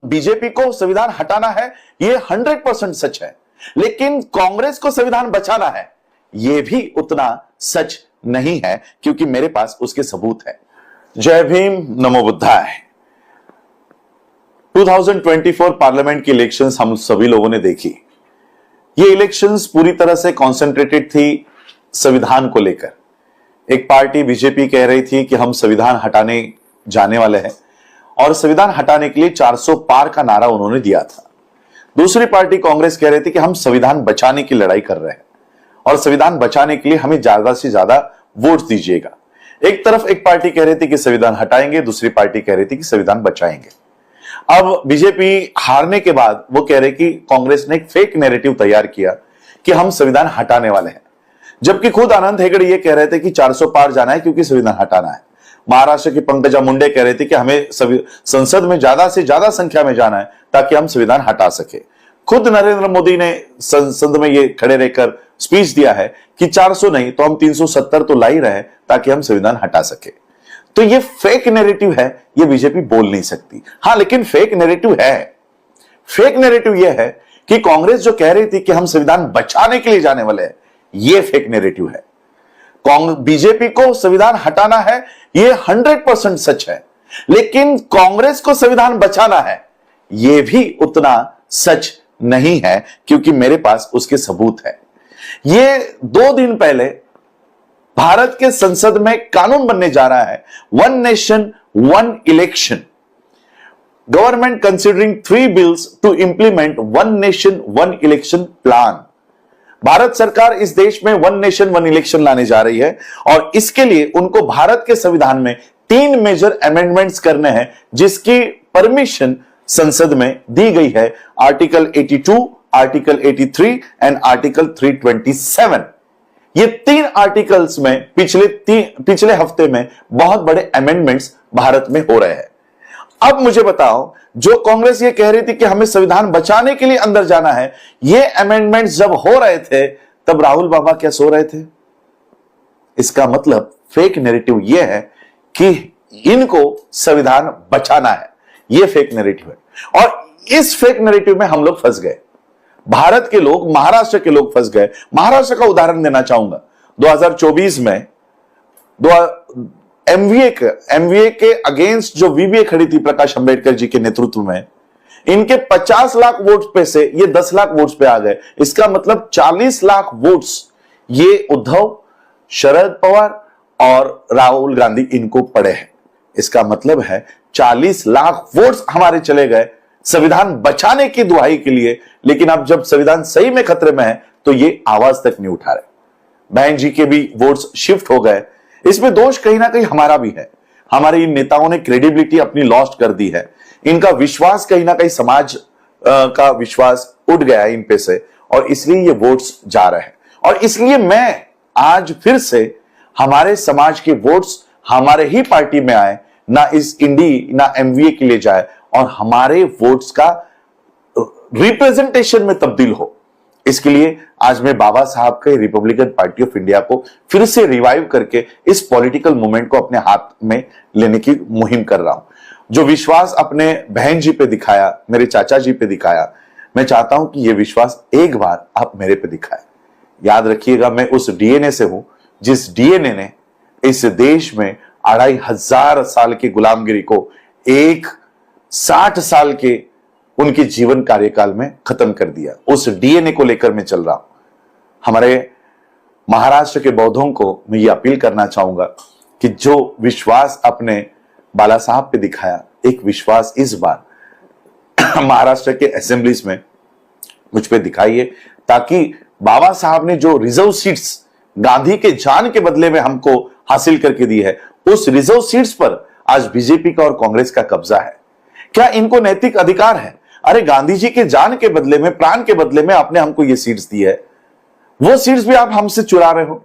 BJP को संविधान हटाना है, यह 100% सच है, लेकिन कांग्रेस को संविधान बचाना है, यह भी उतना सच नहीं है, क्योंकि मेरे पास उसके सबूत है। जय भीम, नमो बुद्धाय। 2024 पार्लियामेंट की इलेक्शंस हम सभी लोगों ने देखी। ये इलेक्शंस पूरी तरह से कॉन्सेंट्रेटेड थी संविधान को लेकर। एक पार्टी बीजेपी कह रही थी कि हम संविधान हटाने जाने वाले हैं, और संविधान हटाने के लिए 400 पार का नारा उन्होंने दिया था। दूसरी पार्टी कांग्रेस कह रही थी कि हम संविधान बचाने की लड़ाई कर रहे हैं, और संविधान बचाने के लिए हमें ज्यादा से ज्यादा वोट दीजिएगा। एक तरफ एक पार्टी कह रही थी कि संविधान हटाएंगे, दूसरी पार्टी कह रही थी कि संविधान बचाएंगे। अब बीजेपी हारने के बाद वो कह रहे कि कांग्रेस ने एक फेक नैरेटिव तैयार किया कि हम संविधान हटाने वाले हैं, जबकि खुद आनंद हेगड़े ये कह रहे थे कि 400 पार जाना है क्योंकि संविधान हटाना है। महाराष्ट्र की पंकजा मुंडे कह रहे थे कि हमें संसद में ज्यादा से ज्यादा संख्या में जाना है ताकि हम संविधान हटा सके। खुद नरेंद्र मोदी ने संसद में ये खड़े रहकर स्पीच दिया है कि 400 नहीं तो हम 370 तो ला ही रहे ताकि हम संविधान हटा सके। तो ये फेक नैरेटिव है, ये बीजेपी बोल नहीं सकती। हां, लेकिन फेक नैरेटिव है। फेक नैरेटिव ये है कि कांग्रेस जो कह रही थी कि हम संविधान बचाने के लिए जाने वाले हैं, ये फेक नैरेटिव है। बीजेपी को संविधान हटाना है, ये 100% सच है, लेकिन कांग्रेस को संविधान बचाना है, ये भी उतना सच नहीं है, क्योंकि मेरे पास उसके सबूत है। ये 2 दिन पहले भारत के संसद में कानून बनने जा रहा है, one nation one election. Government considering 3 bills to implement one nation one election plan. Bharat सरकार इस देश में वन नेशन वन इलेक्शन लाने जा रही है, और इसके लिए उनको भारत के संविधान में 3 मेजर अमेंडमेंट्स करने हैं, जिसकी परमिशन संसद में दी गई है। Article 82, article 83 and article 327। ये 3 आर्टिकल्स में पिछले हफ्ते में बहुत बड़े अमेंडमेंट्स भारत में हो रहे हैं। अब मुझे बताओ, जो कांग्रेस ये कह रही थी कि हमें संविधान बचाने के लिए अंदर जाना है, ये अमेंडमेंट्स जब हो रहे थे तब राहुल बाबा क्या सो रहे थे? इसका मतलब फेक नैरेटिव ये है कि इनको संविधान बचाना है, ये फेक नैरेटिव है। और इस फेक नैरेटिव में हम लोग फंस गए। भारत के लोग, महाराष्ट्र के लोग फंस गए। महाराष्ट्र का उदाहरण देना चाहूंगा। 2024 में एमवीए के अगेंस्ट जो वीवीए खड़ी थी प्रकाश अंबेडकर जी के नेतृत्व में, इनके 50 लाख वोट्स पे से ये 10 लाख वोट्स पे आ गए। इसका मतलब 40 लाख वोट्स ये उद्धव, शरद पवार और राहुल गांधी इनको पड़े हैं। इसका मतलब है 40 लाख वोट्स हमारे चले गए संविधान बचाने की दुहाई के लिए। लेकिन अब जब संविधान सही में खतरे में है तो ये आवाज तक नहीं उठा रहे। बहन जी के भी वोट्स शिफ्ट हो गए। इसमें दोष कहीं ना कहीं हमारा भी है। हमारे इन नेताओं ने क्रेडिबिलिटी अपनी लॉस्ट कर दी है। इनका विश्वास कहीं ना कहीं समाज का विश्वास उठ गया है इन पे से, और इसलिए ये वोट्स जा रहे हैं। और इसलिए मैं आज फिर से हमारे समाज के वोट्स हमारे ही पार्टी में आए, ना इस इंडी ना एमवीए के लिए जाए, और हमारे वोट्स का रिप्रेजेंटेशन में तब्दील हो। इसके लिए आज मैं बाबा साहब के रिपब्लिकन पार्टी ऑफ इंडिया को फिर से रिवाइव करके इस पॉलिटिकल मूवमेंट को अपने हाथ में लेने की मुहिम कर रहा हूं। जो विश्वास अपने बहन जी पे दिखाया, मेरे चाचा जी पे दिखाया, मैं चाहता हूं कि यह विश्वास एक बार आप मेरे पे दिखाए। याद रखिएगा, मैं उस डीएनए से हूं जिस डीएनए ने इस देश में 2500 साल की गुलामगिरी को 60 साल के उनके जीवन कार्यकाल में खत्म कर दिया। उस डीएनए को लेकर मैं चल रहा हूं। हमारे महाराष्ट्र के बौद्धों को मैं ये अपील करना चाहूंगा कि जो विश्वास अपने बाला साहब पे दिखाया, एक विश्वास इस बार महाराष्ट्र के असेंबलीज में मुझ पे दिखाइए, ताकि बाबा साहब ने जो रिजर्व सीट्स गांधी के जान के बदले में हमको हासिल करके दी है, उस रिजर्व सीट्स पर आज बीजेपी का और कांग्रेस का कब्जा है। क्या इनको नैतिक अधिकार है? अरे गांधी जी के जान के बदले में, प्राण के बदले में आपने हमको ये सीट्स दी है, वो सीट्स भी आप हमसे चुरा रहे हो।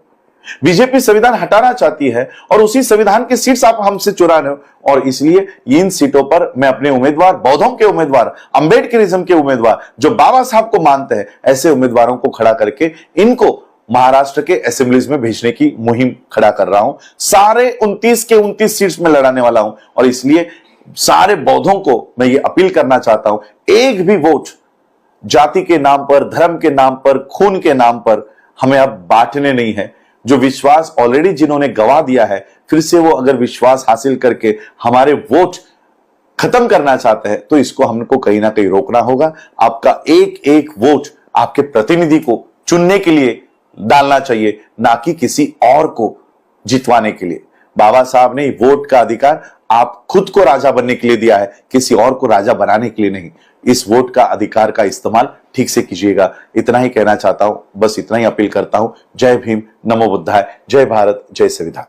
बीजेपी संविधान हटाना चाहती है और उसी संविधान की सीट्स आप हमसे चुरा रहे हो, और इसलिए इन सीटों पर मैं अपने उम्मीदवार, बौद्धों के उम्मीदवार, अंबेडकरिज्म के उम्मीदवार, जो बाबा साहब को मानते हैं, ऐसे उम्मीदवारों को खड़ा करके इनको महाराष्ट्र के असेंबलीज में भेजने की मुहिम खड़ा कर रहा हूं। सारे 29 के 29 सीट्स में लड़ाने वाला हूं, और इसलिए सारे बौद्धों को मैं ये अपील करना चाहता हूं, एक भी वोट जाति के नाम पर, धर्म के नाम पर, खून के नाम पर हमें अब बांटने नहीं है। जो विश्वास ऑलरेडी जिन्होंने गंवा दिया है, फिर से वो अगर विश्वास हासिल करके हमारे वोट खत्म करना चाहते हैं तो इसको हमको कहीं ना कहीं रोकना होगा। आपका एक एक वोट आपके प्रतिनिधि को चुनने के लिए डालना चाहिए, ना कि किसी और को जितवाने के लिए। बाबा साहब ने वोट का अधिकार आप खुद को राजा बनने के लिए दिया है, किसी और को राजा बनाने के लिए नहीं। इस वोट का अधिकार का इस्तेमाल ठीक से कीजिएगा। इतना ही कहना चाहता हूं, बस इतना ही अपील करता हूं। जय भीम, नमो बुद्धाय, जय भारत, जय संविधान।